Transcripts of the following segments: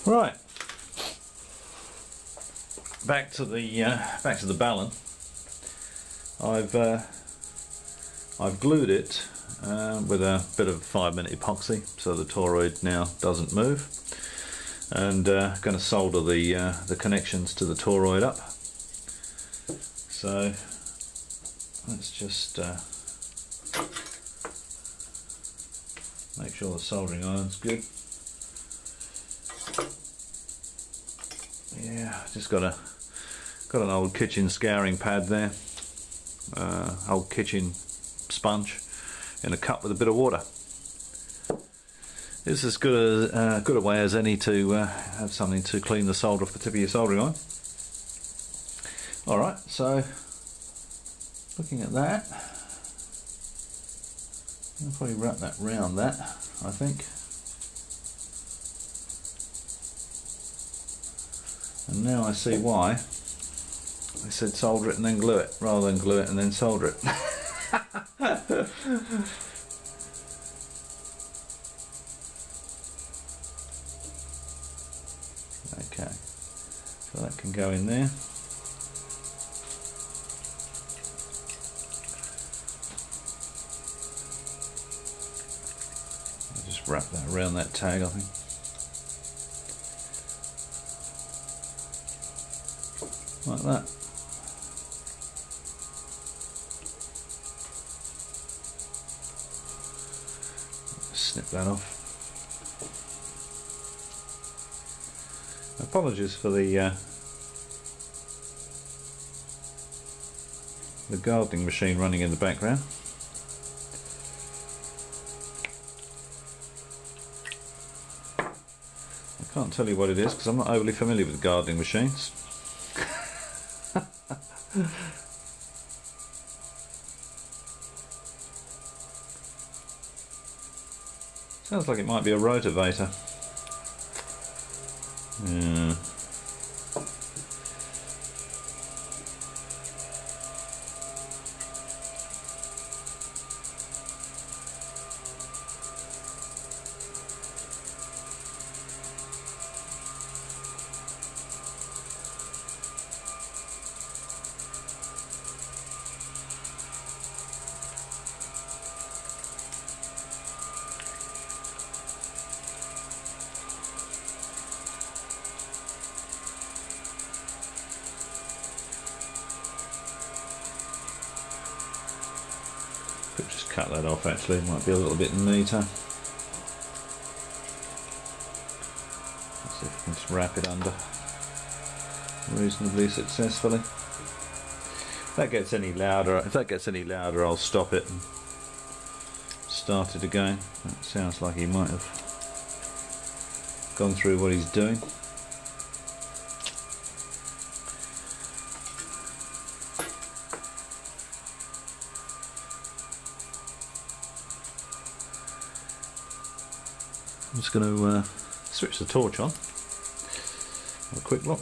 Right, back to the Balun. I've glued it with a bit of 5-minute epoxy so the toroid now doesn't move, and going to solder the connections to the toroid up. So let's just make sure the soldering iron's good. Yeah, just got an old kitchen scouring pad there, old kitchen sponge in a cup with a bit of water. It's as good a way as any to have something to clean the solder off the tip of your soldering iron. Alright, so looking at that, I'll probably wrap that round that, I think. And now I see why they said solder it and then glue it, rather than glue it and then solder it. Okay, so that can go in there. I'll just wrap that around that tag, I think. Like that. Snip that off. Apologies for the gardening machine running in the background. I can't tell you what it is because I'm not overly familiar with gardening machines. Sounds like it might be a rotavator. Yeah. Could just cut that off actually, it might be a little bit neater. Let's see if we can just wrap it under reasonably successfully. If that gets any louder, I'll stop it and start it again. That sounds like he might have gone through what he's doing. I'm just going to switch the torch on. Have a quick look.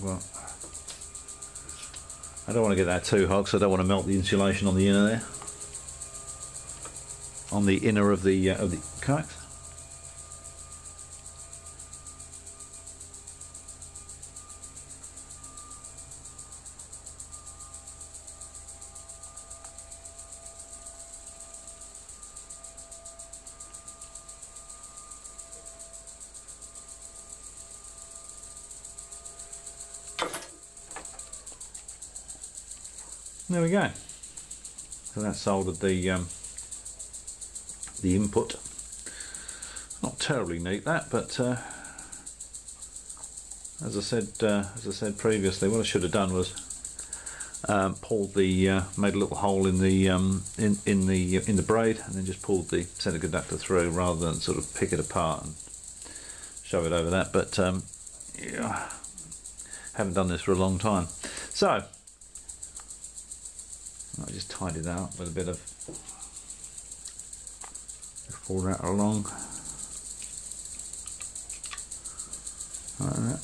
Well, I don't want to get that too hot, so I don't want to melt the insulation on the inner there, on the inner of the coax. There we go. So that soldered the input. Not terribly neat that, but as I said previously, what I should have done was pulled the made a little hole in the in the braid, and then just pulled the centre conductor through rather than sort of pick it apart and shove it over that. But yeah, haven't done this for a long time, so I just tidied that up with a bit of, pull that along like that.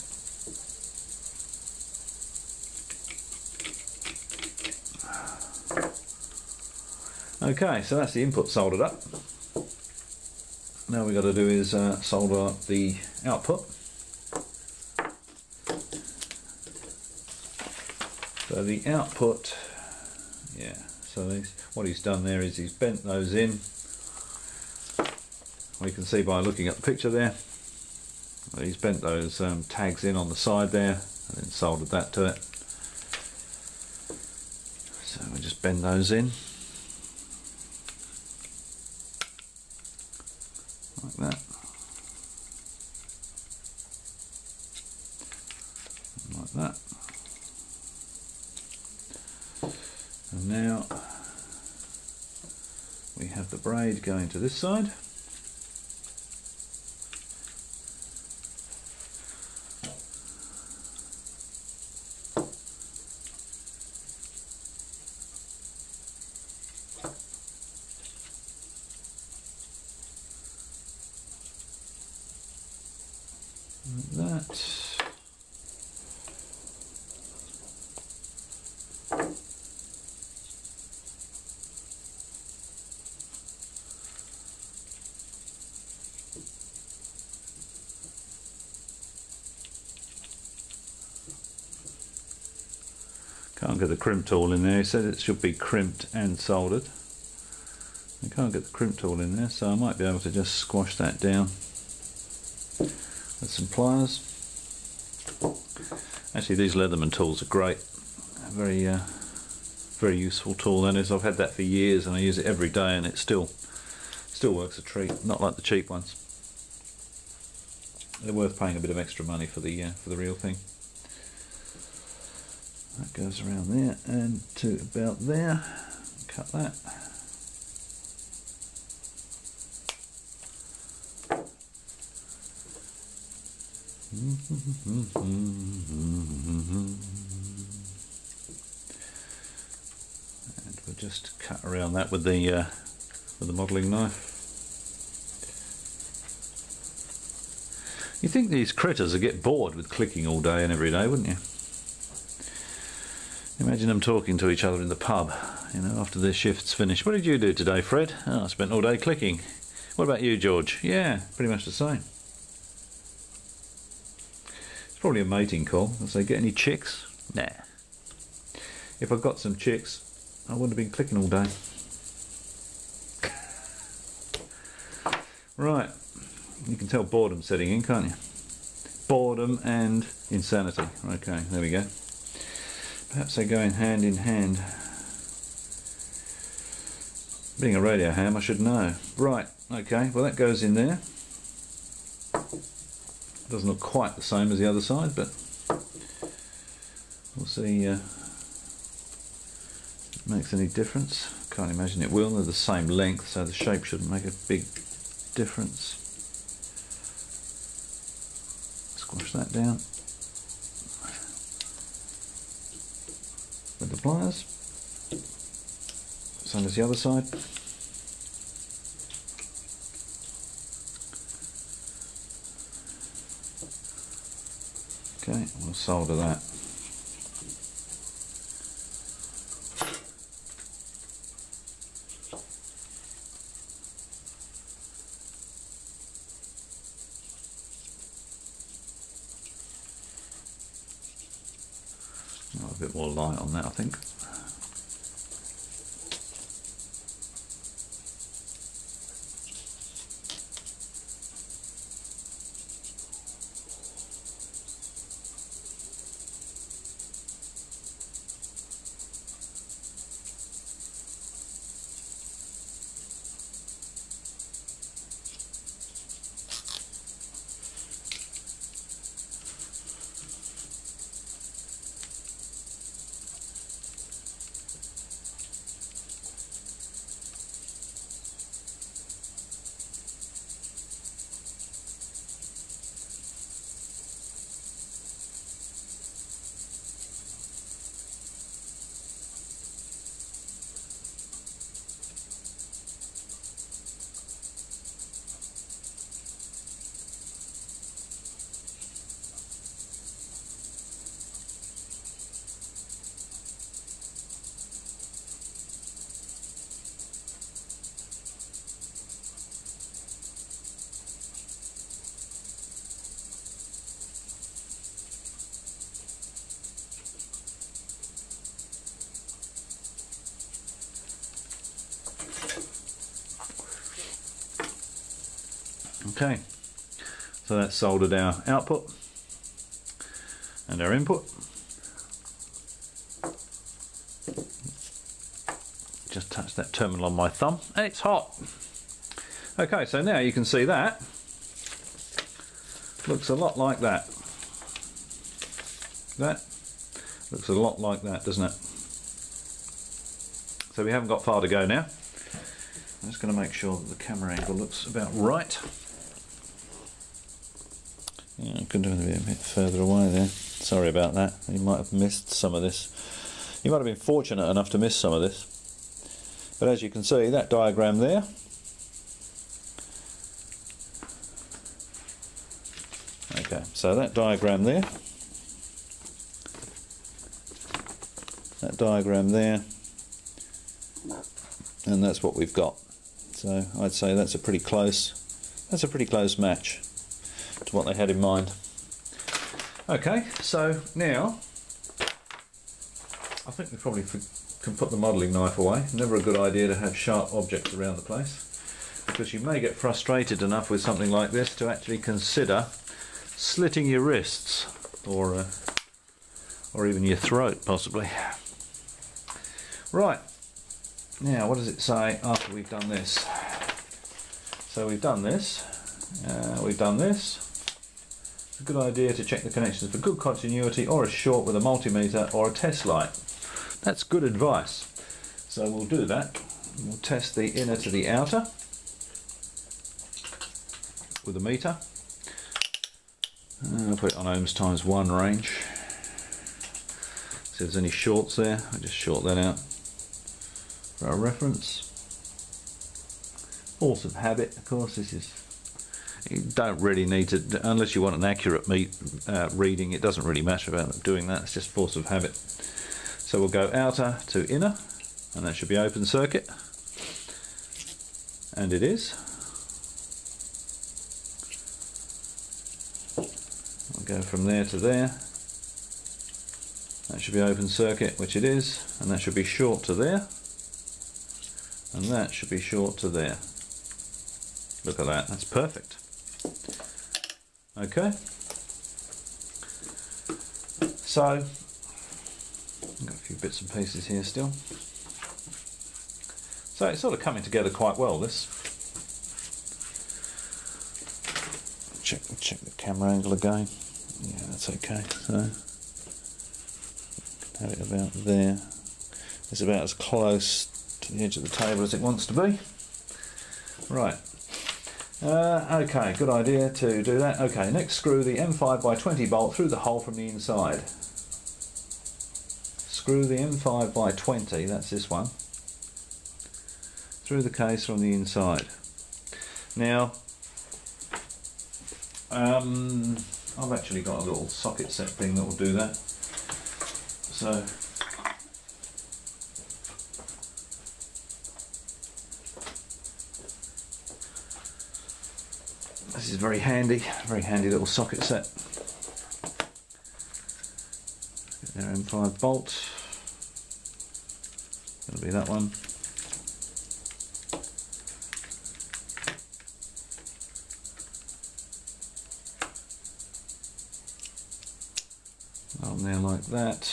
Okay, so that's the input soldered up. Now we've got to do is solder up the output. So the output, yeah, so what he's done there is he's bent those in. We can see by looking at the picture there, he's bent those tags in on the side there and then soldered that to it. So we just bend those in like that, like that. And now we have the braid going to this side. Like that. Can't get the crimp tool in there. He said it should be crimped and soldered. I can't get the crimp tool in there, so I might be able to just squash that down with some pliers. Actually, these Leatherman tools are great. Very, very useful tool. That is, I've had that for years and I use it every day, and it still works a treat. Not like the cheap ones. They're worth paying a bit of extra money for the real thing. That goes around there and to about there. Cut that. And we'll just cut around that with the modelling knife. You think these critters would get bored with clicking all day and every day, wouldn't you? Imagine them talking to each other in the pub, you know, after their shift's finished. What did you do today, Fred? Oh, I spent all day clicking. What about you, George? Yeah, pretty much the same. It's probably a mating call. I'll say, get any chicks? Nah. If I'd got some chicks, I wouldn't have been clicking all day. Right. You can tell boredom setting in, can't you? Boredom and insanity. Okay, there we go. Perhaps they go in hand in hand. Being a radio ham, I should know. Right, okay, well that goes in there. Doesn't look quite the same as the other side, but we'll see if it makes any difference. Can't imagine it will. They're the same length, so the shape shouldn't make a big difference. Squash that down with the pliers. Same as the other side. Okay, we'll solder that. A bit more light on that, I think. Okay, so that's soldered our output and our input. Just touch that terminal on my thumb and it's hot. Okay, so now you can see that looks a lot like that. That looks a lot like that, doesn't it? So we haven't got far to go now. I'm just going to make sure that the camera angle looks about right. Yeah, I could do it a bit further away there. Sorry about that. You might have missed some of this. You might have been fortunate enough to miss some of this. But as you can see, that diagram there, okay, so that diagram there, and that's what we've got. So I'd say that's a pretty close match to what they had in mind. Okay, so now I think we probably can put the modelling knife away. Never a good idea to have sharp objects around the place, because you may get frustrated enough with something like this to actually consider slitting your wrists, or even your throat possibly. Right, now what does it say after we've done this? So we've done this, It's a good idea to check the connections for good continuity, or a short with a multimeter or a test light. That's good advice. So we'll do that. We'll test the inner to the outer with a meter. I'll put it on ohms times 1 range. See if there's any shorts there. I'll just short that out for our reference. Force of habit, of course. This is, you don't really need to, unless you want an accurate reading, it doesn't really matter about doing that. It's just force of habit. So we'll go outer to inner, and that should be open circuit, and it is. I'll go from there to there. That should be open circuit, which it is, and that should be short to there, and that should be short to there. Look at that, that's perfect. Okay, so I've got a few bits and pieces here still. So it's sort of coming together quite well, this. Check the camera angle again. Yeah, that's okay. So have it about there. It's about as close to the edge of the table as it wants to be. Right. Okay, good idea to do that. Okay, next screw the M5x20 bolt through the hole from the inside. Screw the M5x20, that's this one, through the case from the inside. Now, I've actually got a little socket set thing that will do that. So this is very handy little socket set. Get our M5 bolt. It'll be that one. On there like that.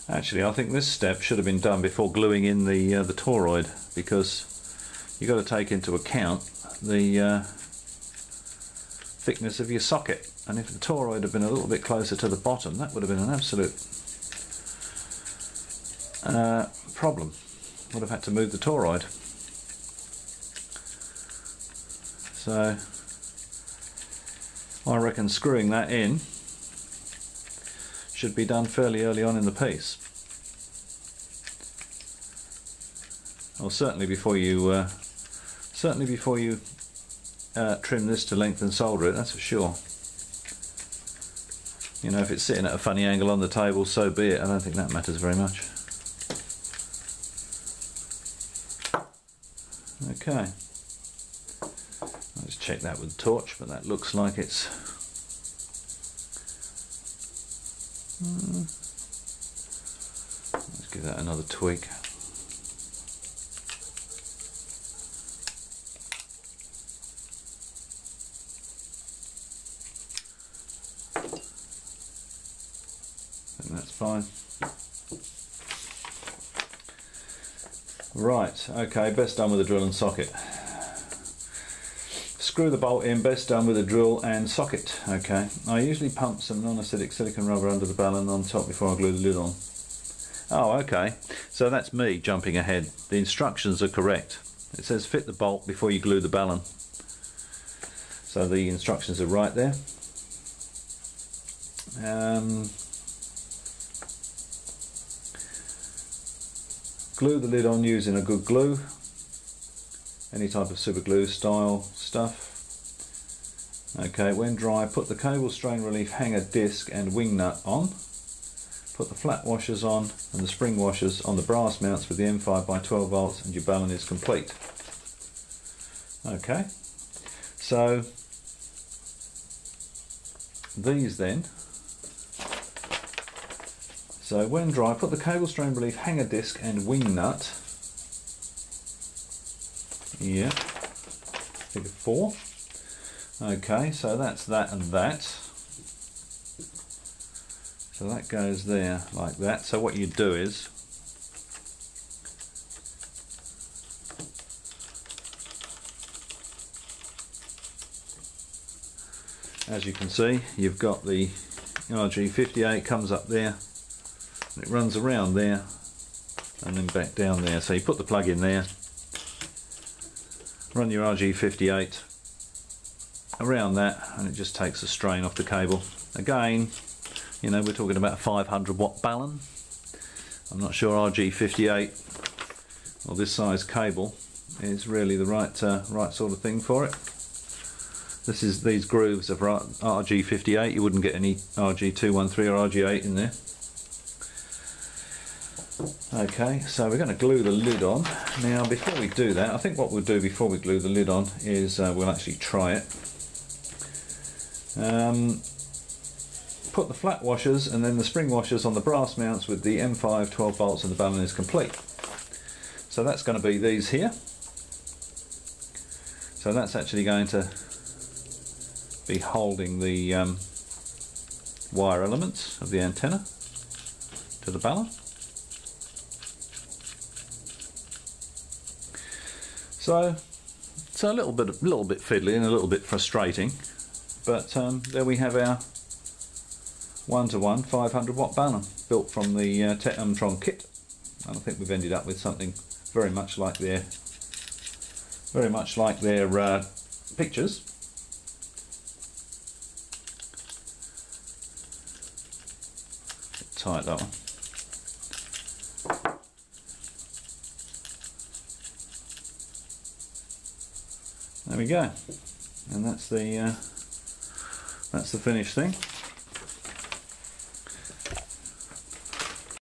Actually, I think this step should have been done before gluing in the toroid, because you've got to take into account the thickness of your socket, and if the toroid had been a little bit closer to the bottom, that would have been an absolute problem. Would have had to move the toroid. So I reckon screwing that in should be done fairly early on in the piece. Or certainly before you trim this to length and solder it, that's for sure. You know, if it's sitting at a funny angle on the table, so be it. I don't think that matters very much. Okay. Let's check that with the torch, but that looks like it's that another tweak. And that's fine. Right, okay, best done with a drill and socket. Screw the bolt in, best done with a drill and socket. Okay, I usually pump some non-acidic silicone rubber under the balun on top before I glue the lid on. Oh, okay, so that's me jumping ahead. The instructions are correct. It says fit the bolt before you glue the balun. So the instructions are right there. Glue the lid on using a good glue, any type of super glue style stuff. Okay, when dry, put the cable strain relief hanger disc and wing nut on. Put the flat washers on and the spring washers on the brass mounts with the M5 by 12 volts and your balun is complete. Okay, so these then. So when dry, put the cable strain relief hanger disc and wing nut. Yeah, figure 4. Okay, so that's that and that. So that goes there like that. So what you do is, as you can see, you've got the RG58 comes up there. It runs around there and then back down there. So you put the plug in there, run your RG58 around that, and it just takes the strain off the cable. Again, you know, we're talking about a 500 watt balun. I'm not sure RG58 or this size cable is really the right sort of thing for it. These grooves of RG58. You wouldn't get any RG213 or RG8 in there. Okay, so we're going to glue the lid on. Now before we do that, I think what we'll do before we glue the lid on is we'll actually try it. Put the flat washers and then the spring washers on the brass mounts with the M5 12 volts and the balun is complete. So that's going to be these here. So that's actually going to be holding the wire elements of the antenna to the balun. So it's a little bit fiddly and a little bit frustrating, but there we have our 1-to-1 500 watt balun built from the TET-EMTRON kit, and I think we've ended up with something very much like their pictures. Tight that one. There we go, and that's the finished thing.